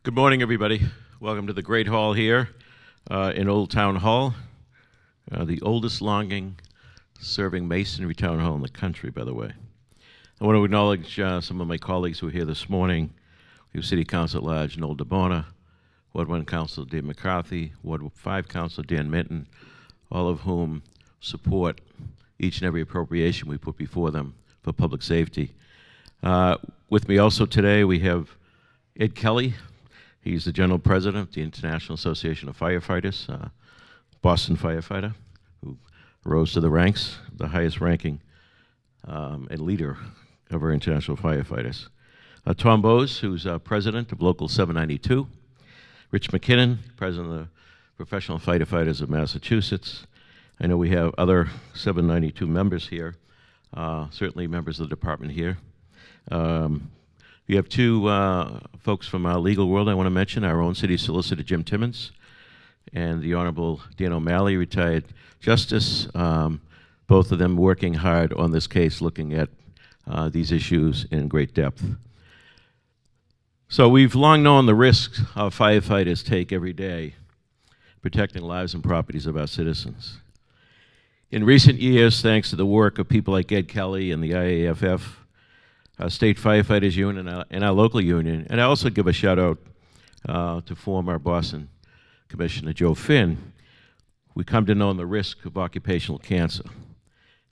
Good morning, everybody. Welcome to the Great Hall here in Old Town Hall, the oldest serving masonry town hall in the country, by the way. I want to acknowledge some of my colleagues who are here this morning. We have City Council at Large Noel DeBona, Ward 1 Councilor Dave McCarthy, Ward 5 Councilor Dan Minton, all of whom support each and every appropriation we put before them for public safety. With me also today we have Ed Kelly. He's the General President of the International Association of Firefighters, Boston firefighter, who rose to the ranks, the highest ranking and leader of our international firefighters. Tom Bowes, who's President of Local 792. Rich McKinnon, President of the Professional Firefighters of Massachusetts. I know we have other 792 members here, certainly members of the department here. We have two folks from our legal world I want to mention, our own city solicitor, Jim Timmons, and the Honorable Dan O'Malley, retired justice, both of them working hard on this case, looking at these issues in great depth. So we've long known the risks our firefighters take every day, protecting lives and properties of our citizens. In recent years, thanks to the work of people like Ed Kelly and the IAFF, our State Firefighters Union and our local union, and I also give a shout out to former Boston Commissioner Joe Finn, we come to know the risk of occupational cancer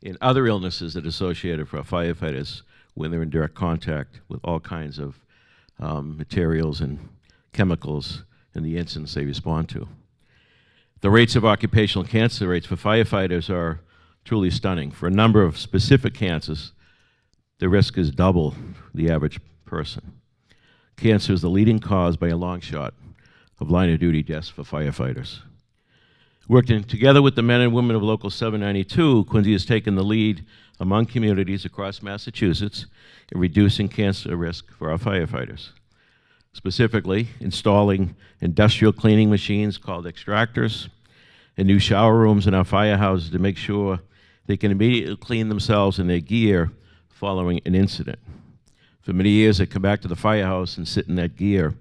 and other illnesses that are associated for our firefighters when they're in direct contact with all kinds of materials and chemicals in the incidents they respond to. The rates of occupational cancer rates for firefighters are truly stunning. For a number of specific cancers, the risk is double the average person. Cancer is the leading cause by a long shot of line of duty deaths for firefighters. Working together with the men and women of Local 792, Quincy has taken the lead among communities across Massachusetts in reducing cancer risk for our firefighters. Specifically, installing industrial cleaning machines called extractors and new shower rooms in our firehouses to make sure they can immediately clean themselves and their gear following an incident. For many years, I come back to the firehouse and sit in that gear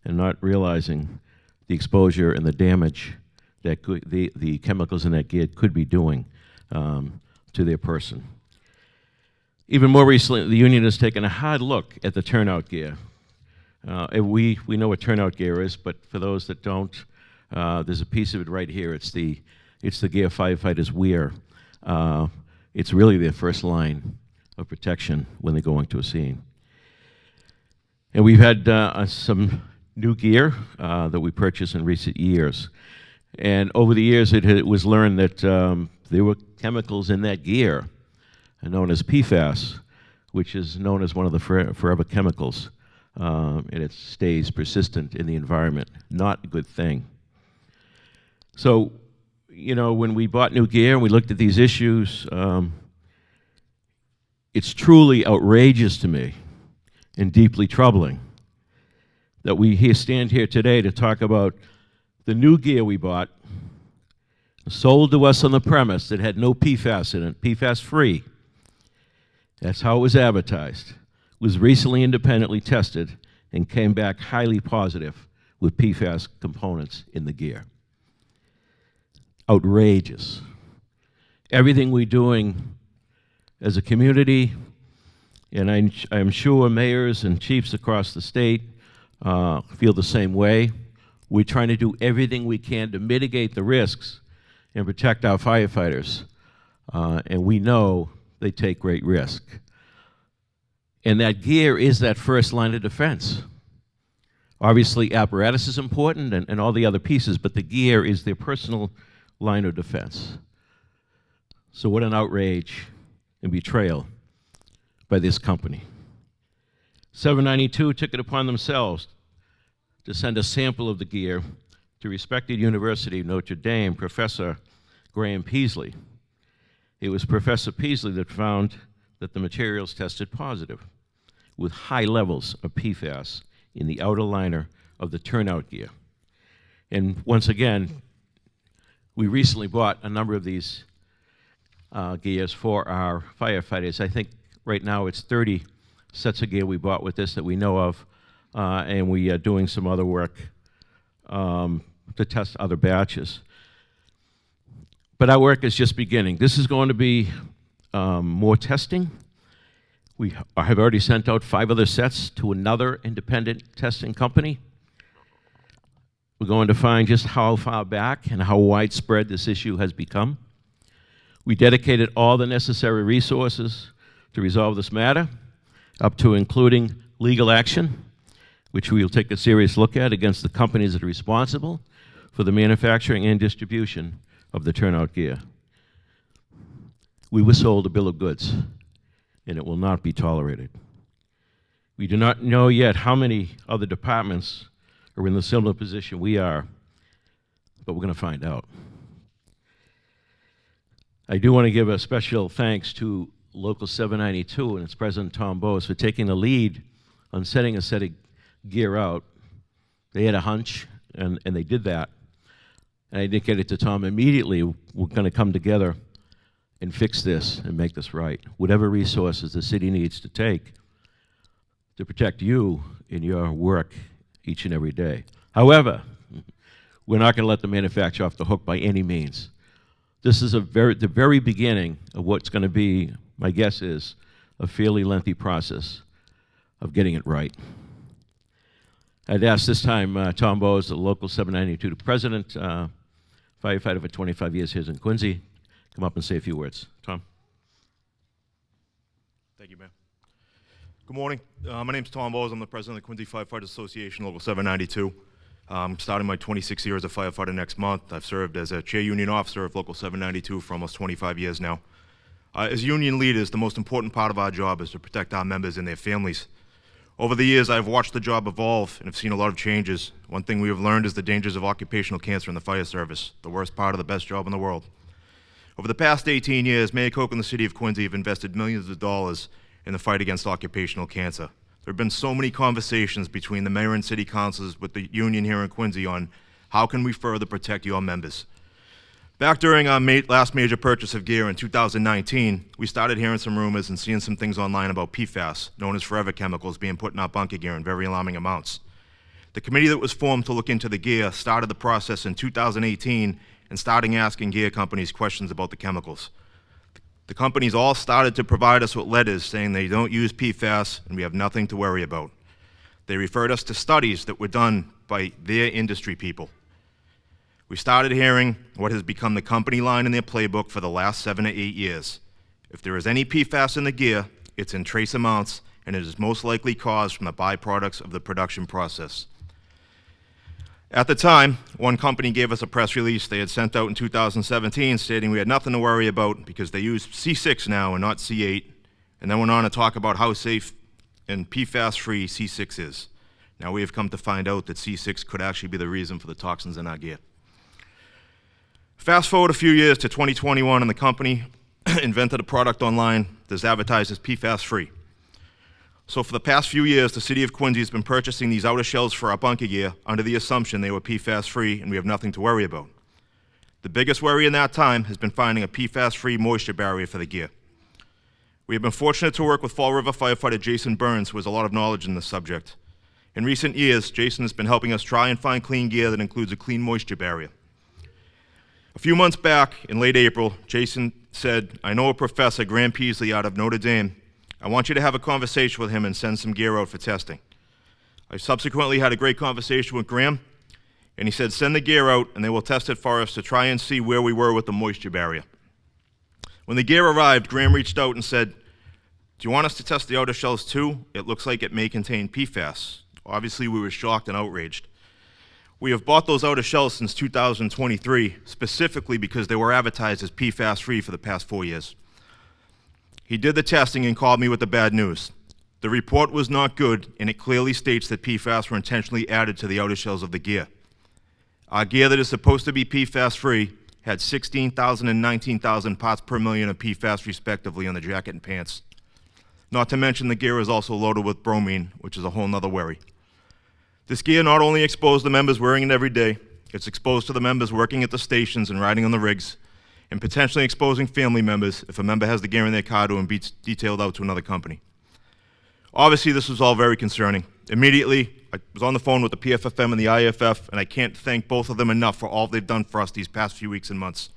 and not realizing the exposure and the damage that the chemicals in that gear could be doing to their person. Even more recently, the union has taken a hard look at the turnout gear. We know what turnout gear is, but for those that don't, there's a piece of it right here. It's the gear firefighters wear. It's really their first line of protection when they're going to a scene. And we've had some new gear that we purchased in recent years. And over the years, it was learned that there were chemicals in that gear known as PFAS, which is known as one of the forever chemicals. And it stays persistent in the environment. Not a good thing. So, you know, when we bought new gear and we looked at these issues, it's truly outrageous to me and deeply troubling that we stand here today to talk about the new gear we bought, sold to us on the premise that had no PFAS in it, PFAS free. That's how it was advertised. It was recently independently tested and came back highly positive with PFAS components in the gear. Outrageous. Everything we're doing as a community, and I'm sure mayors and chiefs across the state feel the same way. We're trying to do everything we can to mitigate the risks and protect our firefighters. And we know they take great risk. And that gear is that first line of defense. Obviously, apparatus is important and all the other pieces, but the gear is their personal line of defense. So what an outrage and betrayal by this company. 792 took it upon themselves to send a sample of the gear to respected University of Notre Dame Professor Graham Peasley. It was Professor Peasley that found that the materials tested positive with high levels of PFAS in the outer liner of the turnout gear. And once again, we recently bought a number of these gears for our firefighters. I think right now it's 30 sets of gear we bought with this that we know of. and we are doing some other work to test other batches. But our work is just beginning. This is going to be more testing. We have already sent out 5 other sets to another independent testing company. We're going to find just how far back and how widespread this issue has become. We dedicated all the necessary resources to resolve this matter, up to including legal action, which we will take a serious look at against the companies that are responsible for the manufacturing and distribution of the turnout gear. We were sold a bill of goods, and it will not be tolerated. We do not know yet how many other departments are in the similar position we are, but we're going to find out. I do want to give a special thanks to Local 792 and its president, Tom Bowes, for taking the lead on setting a set of gear out. They had a hunch, and they did that. And I indicated to Tom immediately, we're going to come together and fix this and make this right. Whatever resources the city needs to take to protect you in your work each and every day. However, we're not going to let the manufacturer off the hook by any means. This is the very beginning of what's going to be, my guess is, a fairly lengthy process of getting it right. I'd ask this time Tom Bowes, the Local 792 president, firefighter for 25 years here in Quincy, come up and say a few words. Tom. Thank you, Mayor. Good morning. My name's Tom Bowes. I'm the president of the Quincy Firefighters Association, Local 792. I'm starting my 26 years as a firefighter next month. I've served as a chair union officer of Local 792 for almost 25 years now. As union leaders, the most important part of our job is to protect our members and their families. Over the years, I've watched the job evolve and have seen a lot of changes. One thing we have learned is the dangers of occupational cancer in the fire service, the worst part of the best job in the world. Over the past 18 years, Mayor Koch and the City of Quincy have invested millions of dollars in the fight against occupational cancer. There have been so many conversations between the mayor and city councilors with the union here in Quincy on how can we further protect your members. Back during our last major purchase of gear in 2019, we started hearing some rumors and seeing some things online about PFAS, known as forever chemicals, being put in our bunker gear in very alarming amounts. The committee that was formed to look into the gear started the process in 2018 and started asking gear companies questions about the chemicals. The companies all started to provide us with letters saying they don't use PFAS and we have nothing to worry about. They referred us to studies that were done by their industry people. We started hearing what has become the company line in their playbook for the last 7 to 8 years. If there is any PFAS in the gear, it's in trace amounts, and it is most likely caused from the byproducts of the production process. At the time, one company gave us a press release they had sent out in 2017 stating we had nothing to worry about because they use C6 now and not C8, and then went on to talk about how safe and PFAS-free C6 is. Now we have come to find out that C6 could actually be the reason for the toxins in our gear. Fast forward a few years to 2021 and the company invented a product online that's advertised as PFAS-free. So for the past few years, the City of Quincy has been purchasing these outer shells for our bunker gear under the assumption they were PFAS-free and we have nothing to worry about. The biggest worry in that time has been finding a PFAS-free moisture barrier for the gear. We have been fortunate to work with Fall River firefighter Jason Burns, who has a lot of knowledge in this subject. In recent years, Jason has been helping us try and find clean gear that includes a clean moisture barrier. A few months back, in late April, Jason said, "I know a professor, Graham Peasley, out of Notre Dame. I want you to have a conversation with him and send some gear out for testing." I subsequently had a great conversation with Graham, and he said, "Send the gear out and they will test it for us to try and see where we were with the moisture barrier." When the gear arrived, Graham reached out and said, "Do you want us to test the outer shells too? It looks like it may contain PFAS." Obviously, we were shocked and outraged. We have bought those outer shells since 2023, specifically because they were advertised as PFAS-free for the past 4 years. He did the testing and called me with the bad news. The report was not good, and it clearly states that PFAS were intentionally added to the outer shells of the gear. Our gear that is supposed to be PFAS-free had 16,000 and 19,000 parts per million of PFAS respectively on the jacket and pants. Not to mention the gear is also loaded with bromine, which is a whole nother worry. This gear not only exposed the members wearing it every day, it's exposed to the members working at the stations and riding on the rigs, and potentially exposing family members if a member has the gear in their car to be detailed out to another company. Obviously, this was all very concerning. Immediately, I was on the phone with the PFFM and the IAFF, and I can't thank both of them enough for all they've done for us these past few weeks and months.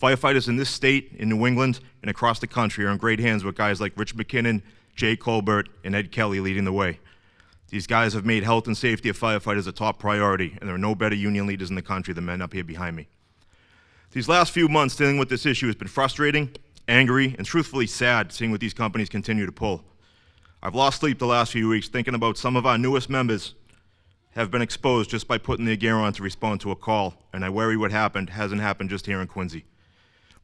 Firefighters in this state, in New England, and across the country are in great hands with guys like Rich McKinnon, Jay Colbert, and Ed Kelly leading the way. These guys have made health and safety of firefighters a top priority, and there are no better union leaders in the country than men up here behind me. These last few months dealing with this issue has been frustrating, angry, and truthfully sad seeing what these companies continue to pull. I've lost sleep the last few weeks thinking about some of our newest members have been exposed just by putting their gear on to respond to a call, and I worry what happened hasn't happened just here in Quincy.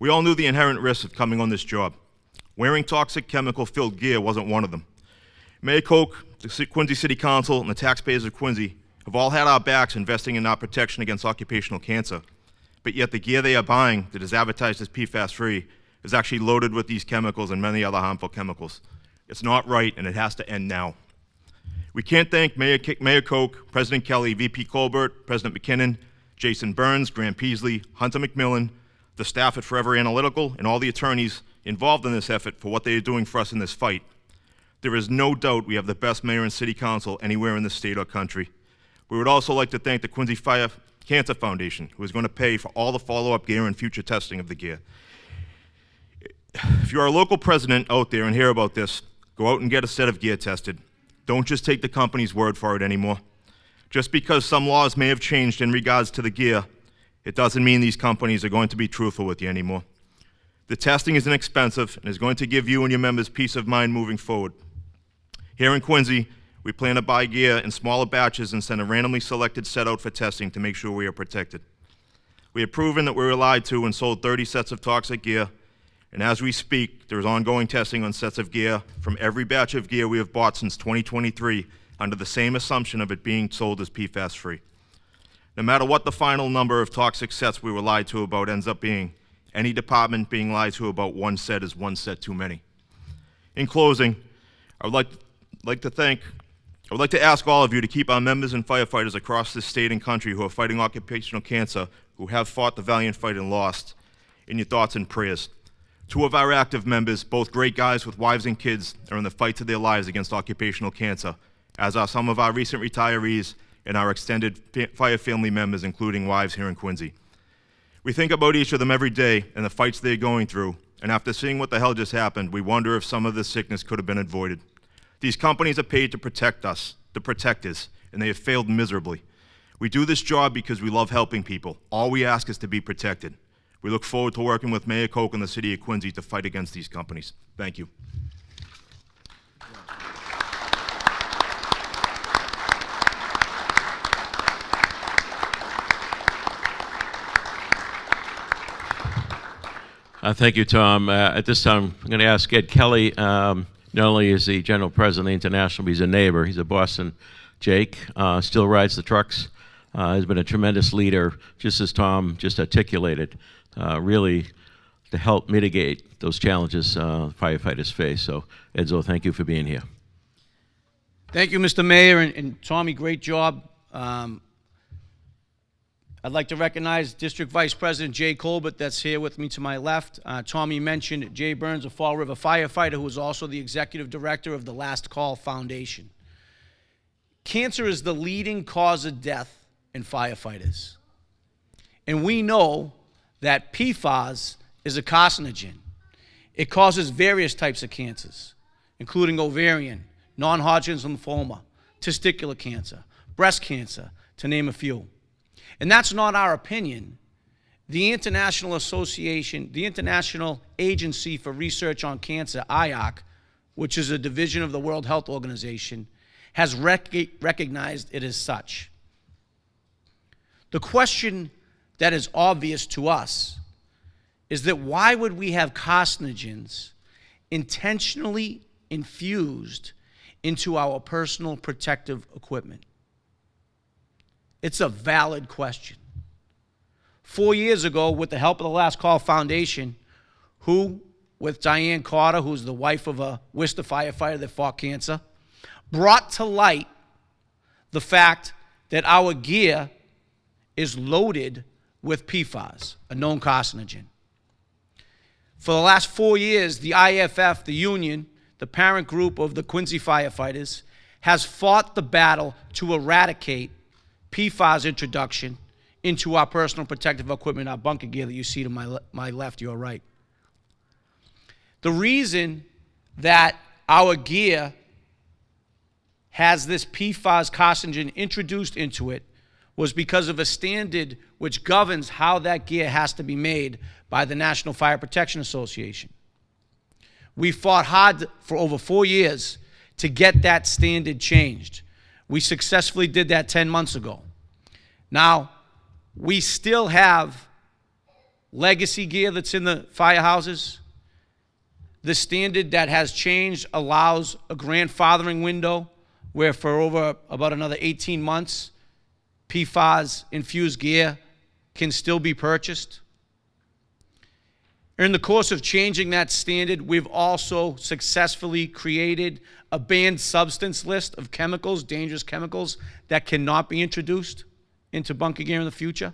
We all knew the inherent risks of coming on this job. Wearing toxic chemical-filled gear wasn't one of them. Mayor Koch, the Quincy City Council, and the taxpayers of Quincy have all had our backs investing in our protection against occupational cancer, but yet the gear they are buying that is advertised as PFAS-free is actually loaded with these chemicals and many other harmful chemicals. It's not right, and it has to end now. We can't thank Mayor Koch, President Kelly, VP Colbert, President McKinnon, Jason Burns, Graham Peasley, Hunter McMillan, the staff at Forever Analytical, and all the attorneys involved in this effort for what they are doing for us in this fight. There is no doubt we have the best mayor and city council anywhere in the state or country. We would also like to thank the Quincy Fire Cancer Foundation, who is going to pay for all the follow-up gear and future testing of the gear. If you are a local president out there and hear about this, go out and get a set of gear tested. Don't just take the company's word for it anymore. Just because some laws may have changed in regards to the gear, it doesn't mean these companies are going to be truthful with you anymore. The testing is inexpensive and is going to give you and your members peace of mind moving forward. Here in Quincy, we plan to buy gear in smaller batches and send a randomly selected set out for testing to make sure we are protected. We have proven that we were lied to and sold 30 sets of toxic gear, and as we speak, there is ongoing testing on sets of gear from every batch of gear we have bought since 2023 under the same assumption of it being sold as PFAS-free. No matter what the final number of toxic sets we were lied to about ends up being, any department being lied to about one set is one set too many. In closing, I would like to ask all of you to keep our members and firefighters across this state and country who are fighting occupational cancer, who have fought the valiant fight and lost, in your thoughts and prayers. Two of our active members, both great guys with wives and kids, are in the fight to their lives against occupational cancer, as are some of our recent retirees and our extended fire family members, including wives here in Quincy. We think about each of them every day and the fights they're going through, and after seeing what the hell just happened, we wonder if some of this sickness could have been avoided. These companies are paid to protect us, the protectors, and they have failed miserably. We do this job because we love helping people. All we ask is to be protected. We look forward to working with Mayor Koch and the City of Quincy to fight against these companies. Thank you. Thank you, Tom. At this time, I'm going to ask Ed Kelly. Not only is he general president of the International, but he's a neighbor. He's a Boston Jake, still rides the trucks. Has been a tremendous leader, just as Tom just articulated, really to help mitigate those challenges firefighters face. So, Edzo, thank you for being here. Thank you, Mr. Mayor, and Tommy, great job. I'd like to recognize District Vice President Jay Colbert that's here with me to my left. Tommy mentioned Jay Burns, a Fall River firefighter who is also the executive director of the Last Call Foundation. Cancer is the leading cause of death in firefighters. And we know that PFAS is a carcinogen. It causes various types of cancers, including ovarian, non-Hodgkin's lymphoma, testicular cancer, breast cancer, to name a few. And that's not our opinion. The International Association, the International Agency for Research on Cancer, IARC, which is a division of the World Health Organization, has recognized it as such. The question that is obvious to us is that why would we have carcinogens intentionally infused into our personal protective equipment? It's a valid question. 4 years ago, with the help of the Last Call Foundation, who, with Diane Carter, who's the wife of a Worcester firefighter that fought cancer, brought to light the fact that our gear is loaded with PFAS, a known carcinogen. For the last 4 years, the IAFF, the union, the parent group of the Quincy firefighters, has fought the battle to eradicate PFAS introduction into our personal protective equipment, our bunker gear that you see to my left, your right. The reason that our gear has this PFAS carcinogen introduced into it was because of a standard which governs how that gear has to be made by the National Fire Protection Association. We fought hard for over 4 years to get that standard changed. We successfully did that 10 months ago. Now, we still have legacy gear that's in the firehouses. The standard that has changed allows a grandfathering window where for over about another 18 months, PFAS-infused gear can still be purchased. In the course of changing that standard, we've also successfully created a banned substance list of chemicals, dangerous chemicals, that cannot be introduced into bunker gear in the future.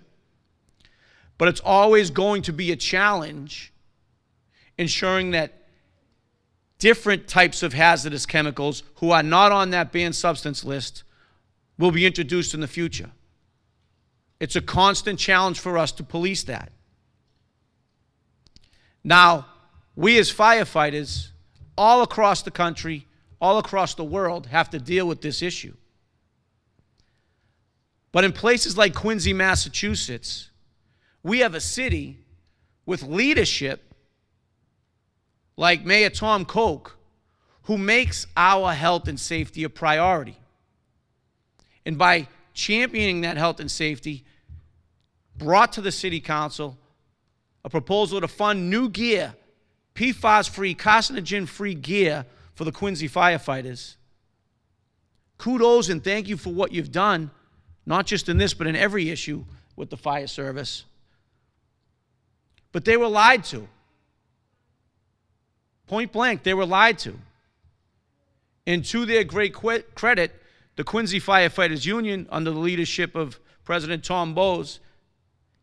But it's always going to be a challenge ensuring that different types of hazardous chemicals who are not on that banned substance list will be introduced in the future. It's a constant challenge for us to police that. Now, we as firefighters all across the country, all across the world, have to deal with this issue. But in places like Quincy, Massachusetts, we have a city with leadership like Mayor Tom Koch, who makes our health and safety a priority. And by championing that health and safety, brought to the City Council a proposal to fund new gear, PFAS-free, carcinogen-free gear for the Quincy firefighters. Kudos and thank you for what you've done, not just in this, but in every issue with the fire service. But they were lied to. Point blank, they were lied to. And to their great credit, the Quincy Firefighters Union, under the leadership of President Tom Bowes,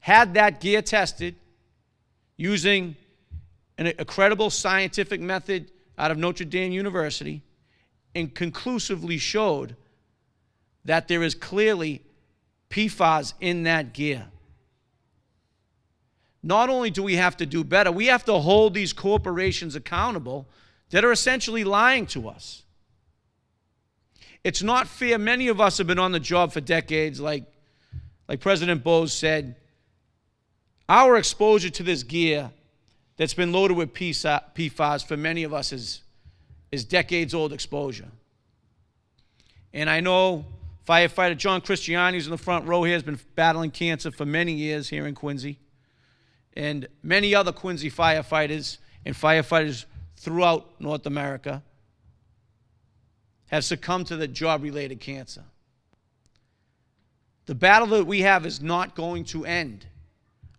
had that gear tested using a credible scientific method out of Notre Dame University, and conclusively showed that there is clearly PFAS in that gear. Not only do we have to do better, we have to hold these corporations accountable that are essentially lying to us. It's not fair. Many of us have been on the job for decades, like President Bowes said. Our exposure to this gear that's been loaded with PFAS for many of us is decades-old exposure. And I know firefighter John Christiani, who's in the front row here, has been battling cancer for many years here in Quincy. And many other Quincy firefighters and firefighters throughout North America have succumbed to the job-related cancer. The battle that we have is not going to end.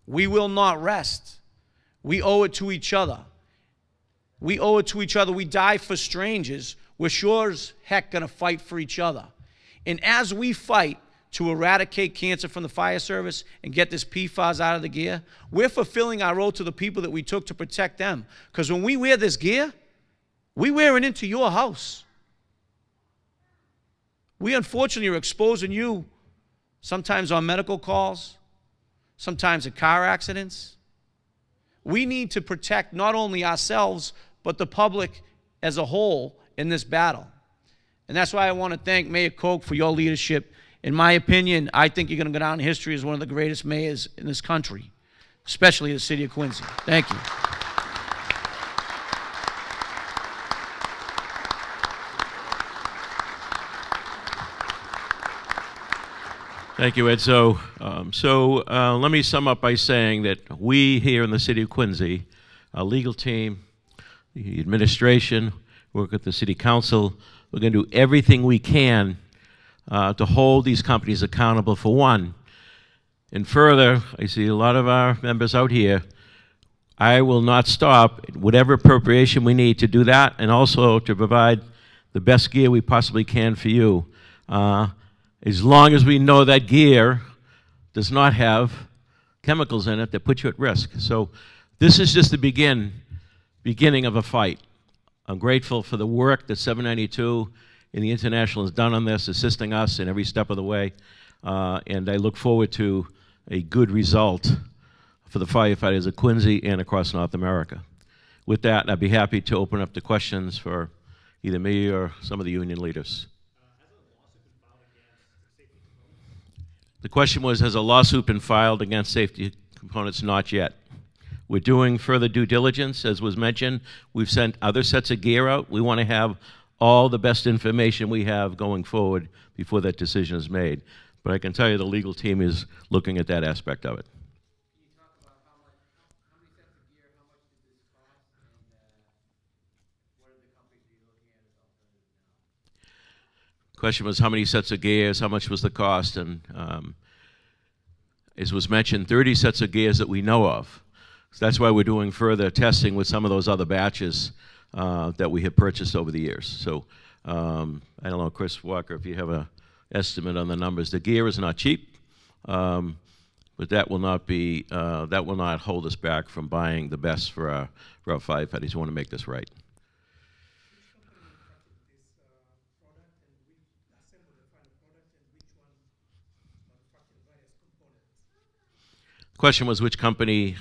We will not rest. We owe it to each other. We owe it to each other. We die for strangers. We're sure as heck going to fight for each other. And as we fight to eradicate cancer from the fire service and get this PFAS out of the gear, we're fulfilling our role to the people that we took to protect them. Because when we wear this gear, we wear it into your house. We unfortunately are exposing you sometimes on medical calls, sometimes at car accidents. We need to protect not only ourselves, but the public as a whole in this battle. And that's why I want to thank Mayor Koch for your leadership. In my opinion, I think you're going to go down in history as one of the greatest mayors in this country, especially the city of Quincy. Thank you. Thank you, Ed. So let me sum up by saying that we here in the city of Quincy, our legal team, the administration, work with the city council, we're going to do everything we can to hold these companies accountable for one. And further, I see a lot of our members out here. I will not stop whatever appropriation we need to do that, and also to provide the best gear we possibly can for you. As long as we know that gear does not have chemicals in it that put you at risk. So this is just the beginning of a fight. I'm grateful for the work that 792 and the International has done on this, assisting us in every step of the way. And I look forward to a good result for the firefighters of Quincy and across North America. With that, I'd be happy to open up the questions for either me or some of the union leaders. The question was, has a lawsuit been filed against Safety Components? Not yet. We're doing further due diligence, as was mentioned. We've sent other sets of gear out. We want to have all the best information we have going forward before that decision is made. But I can tell you the legal team is looking at that aspect of it. Question was how many sets of gears, how much was the cost, and as was mentioned, 30 sets of gears that we know of. So that's why we're doing further testing with some of those other batches that we have purchased over the years. So I don't know, Chris Walker, if you have an estimate on the numbers. The gear is not cheap, but that will not be that will not hold us back from buying the best for our firefighters who want to make this right. The question was which company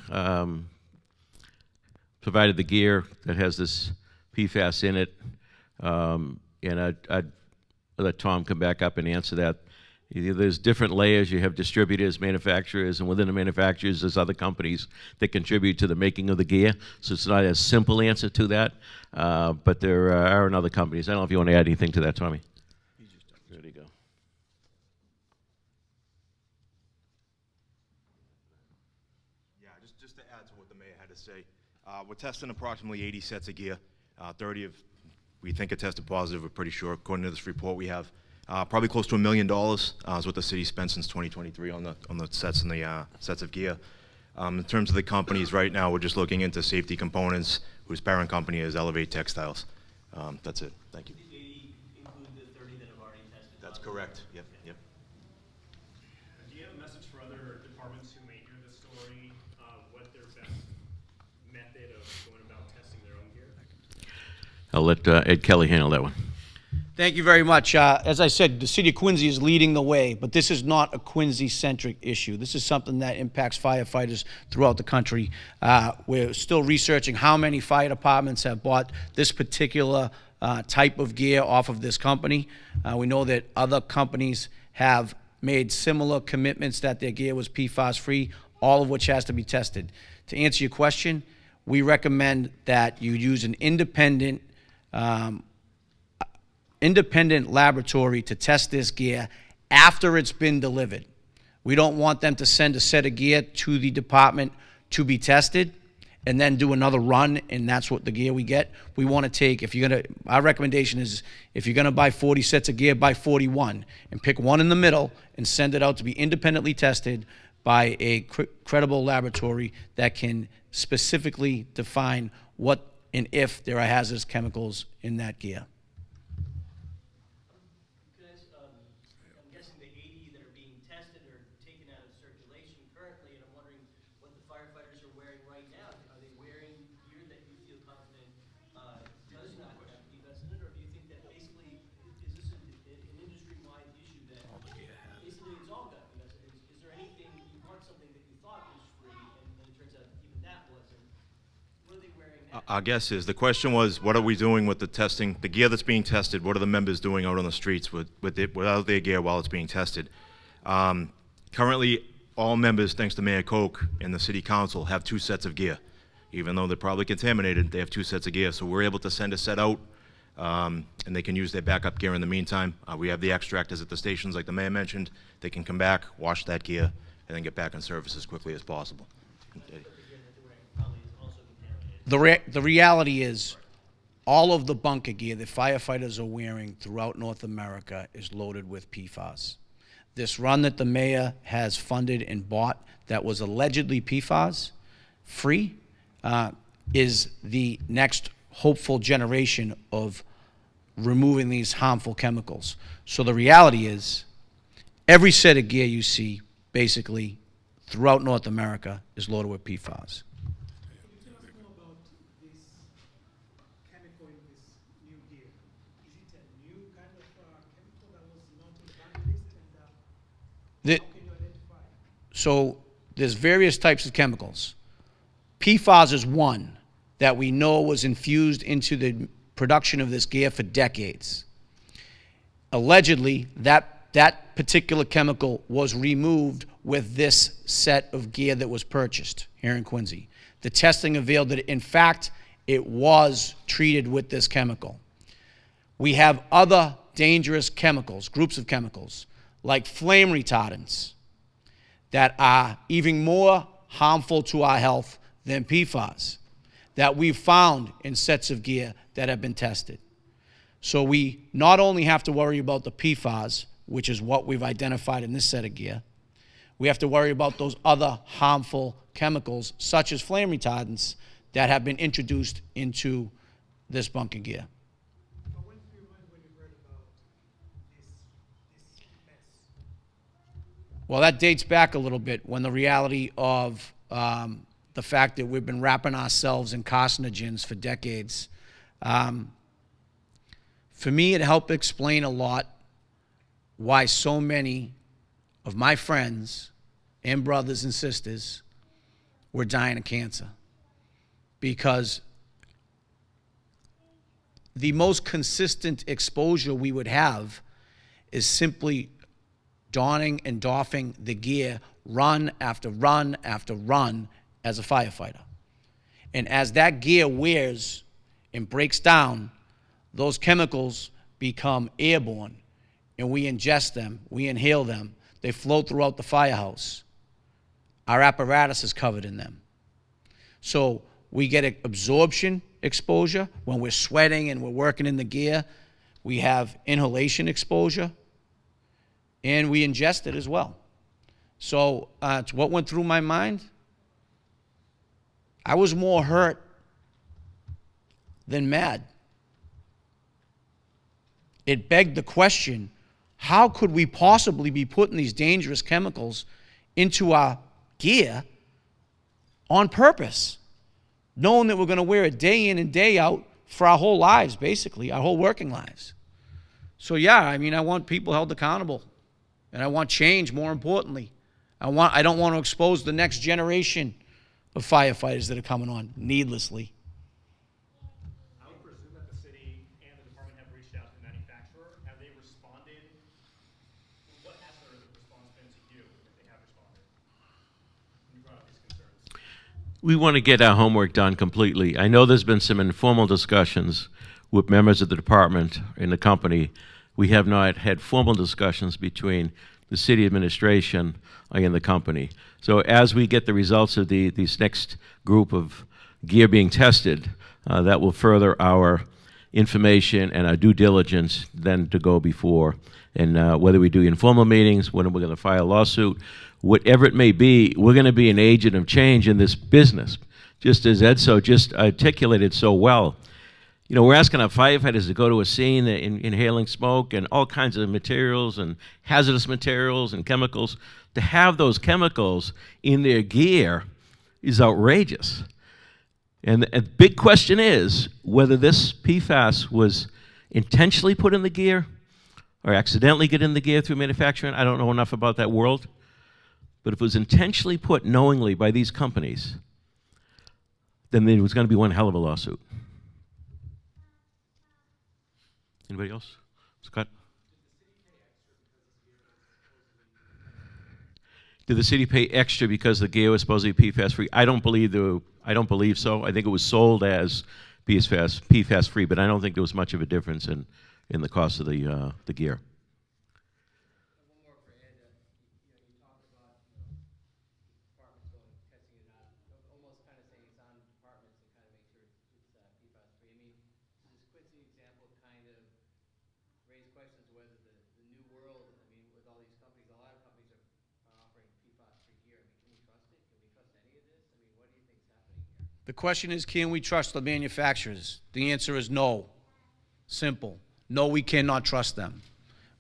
provided the gear that has this PFAS in it, and I'd let Tom come back up and answer that. There's different layers. You have distributors, manufacturers, and within the manufacturers, there's other companies that contribute to the making of the gear. So it's not a simple answer to that, but there are other companies. I don't know if you want to add anything to that, Tommy. There you go. Yeah, just to add to what the mayor had to say, we're testing approximately 80 sets of gear. 30 of we think are tested positive. We're pretty sure, according to this report we have. Probably close to $1 million is what the city spent since 2023 on the sets and the sets of gear. In terms of the companies, right now we're just looking into Safety Components, whose parent company is Elevate Textiles. That's it. Thank you. Did 80 include the 30 that have already tested? That's correct. Yep. Yep. Do you have a message for other departments who may hear this story, what their best method of going about testing their own gear? I'll let Ed Kelly handle that one. Thank you very much. As I said, the city of Quincy is leading the way, but this is not a Quincy-centric issue. This is something that impacts firefighters throughout the country. We're still researching how many fire departments have bought this particular type of gear off of this company. We know that other companies have made similar commitments that their gear was PFAS-free, all of which has to be tested. To answer your question, we recommend that you use an independent laboratory to test this gear after it's been delivered. We don't want them to send a set of gear to the department to be tested and then do another run, and that's what the gear we get. We want to take, our recommendation is if you're going to buy 40 sets of gear, buy 41 and pick one in the middle and send it out to be independently tested by a credible laboratory that can specifically define what and if there are hazardous chemicals in that gear. I'm guessing the 80 that are being tested are taken out of circulation currently, and I'm wondering what the firefighters are wearing right now. Are they wearing gear that you feel confident does not have PFAS in it, or do you think that basically, is this an industry-wide issue that basically it's all got PFAS? Is there anything, you bought something that you thought was free, and it turns out even that wasn't? What are they wearing now? Our guess is, the question was, what are we doing with the testing, the gear that's being tested, what are the members doing out on the streets without their gear while it's being tested? Currently, all members, thanks to Mayor Koch and the City Council, have 2 sets of gear. Even though they're probably contaminated, they have 2 sets of gear, so we're able to send a set out, and they can use their backup gear in the meantime. We have the extractors at the stations, like the mayor mentioned. They can come back, wash that gear, and then get back in service as quickly as possible. The reality is all of the bunker gear that firefighters are wearing throughout North America is loaded with PFAS. This run that the mayor has funded and bought that was allegedly PFAS-free is the next hopeful generation of removing these harmful chemicals. So the reality is every set of gear you see basically throughout North America is loaded with PFAS. Chemical in this new gear? Is it a new kind of The, so there's various types of chemicals. PFAS is one that we know was infused into the production of this gear for decades. Allegedly, that particular chemical was removed with this set of gear that was purchased here in Quincy. The testing revealed that, in fact, it was treated with this chemical. We have other dangerous chemicals, groups of chemicals, like flame retardants, that are even more harmful to our health than PFAS, that we've found in sets of gear that have been tested. So we not only have to worry about the PFAS, which is what we've identified in this set of gear, we have to worry about those other harmful chemicals, such as flame retardants, that have been introduced into this bunker gear. But when do you mind when you read about this mess? Well, that dates back a little bit, when the reality of the fact that we've been wrapping ourselves in carcinogens for decades. For me, it helped explain a lot why so many of my friends and brothers and sisters were dying of cancer. Because the most consistent exposure we would have is simply donning and doffing the gear run after run after run as a firefighter. And as that gear wears and breaks down, those chemicals become airborne, and we ingest them, we inhale them, they float throughout the firehouse. Our apparatus is covered in them. So we get absorption exposure when we're sweating and we're working in the gear. We have inhalation exposure, and we ingest it as well. So it's what went through my mind. I was more hurt than mad. It begged the question, how could we possibly be putting these dangerous chemicals into our gear on purpose, knowing that we're going to wear it day in and day out for our whole lives, basically, our whole working lives? So yeah, I mean, I want people held accountable, and I want change, more importantly. I don't want to expose the next generation of firefighters that are coming on needlessly. I would presume that the city and the department have reached out to the manufacturer. Have they responded? What has their response been to you if they have responded? When you brought up these concerns. We want to get our homework done completely. I know there's been some informal discussions with members of the department and the company. We have not had formal discussions between the city administration and the company. So as we get the results of these next group of gear being tested, that will further our information and our due diligence then to go before. And whether we do informal meetings, when we're going to file a lawsuit, whatever it may be, we're going to be an agent of change in this business, just as Edso just articulated so well. You know, we're asking our firefighters to go to a scene inhaling smoke and all kinds of materials and hazardous materials and chemicals. To have those chemicals in their gear is outrageous. And the big question is whether this PFAS was intentionally put in the gear or accidentally get in the gear through manufacturing. I don't know enough about that world. But if it was intentionally put knowingly by these companies, then there was going to be one hell of a lawsuit. Anybody else? Scott? Did the city pay extra because the gear was supposed to be PFAS free? I don't believe so. I think it was sold as PFAS free, but I don't think there was much of a difference in the cost of the gear. One more for Ed. You talked about departments going testing it out, almost kind of saying it's on departments and kind of make sure it's PFAS free. I mean, does this Quincy example kind of raise questions whether the new world, I mean, with all these companies, a lot of companies are offering PFAS free gear. I mean, can we trust it? Can we trust any of this? I mean, what do you think is happening here? The question is, can we trust the manufacturers? The answer is no. Simple. No, we cannot trust them.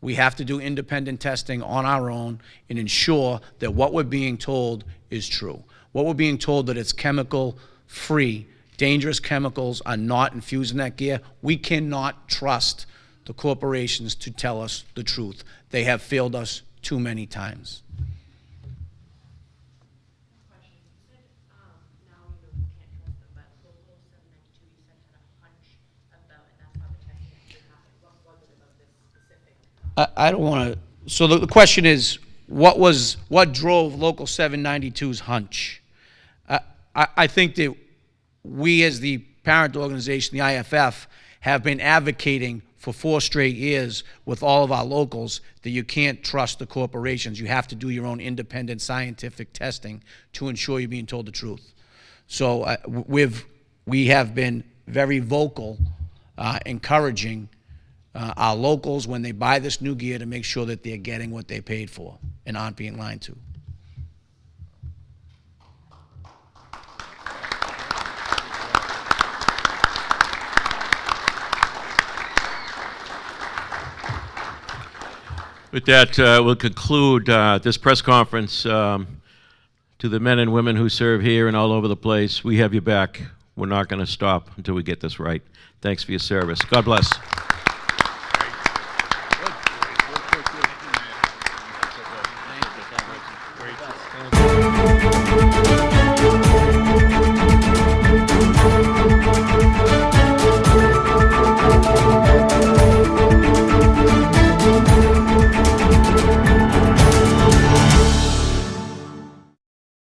We have to do independent testing on our own and ensure that what we're being told is true. What we're being told that it's chemical free, dangerous chemicals are not infused in that gear. We cannot trust the corporations to tell us the truth. They have failed us too many times. I don't want to, so the question is, what drove Local 792's hunch? I think that we as the parent organization, the IFF, have been advocating for 4 straight years with all of our locals that you can't trust the corporations. You have to do your own independent scientific testing to ensure you're being told the truth. So we have been very vocal, encouraging our locals when they buy this new gear to make sure that they're getting what they paid for and aren't being lied to. With that, we'll conclude this press conference. To the men and women who serve here and all over the place, we have your back. We're not going to stop until we get this right. Thanks for your service. God bless.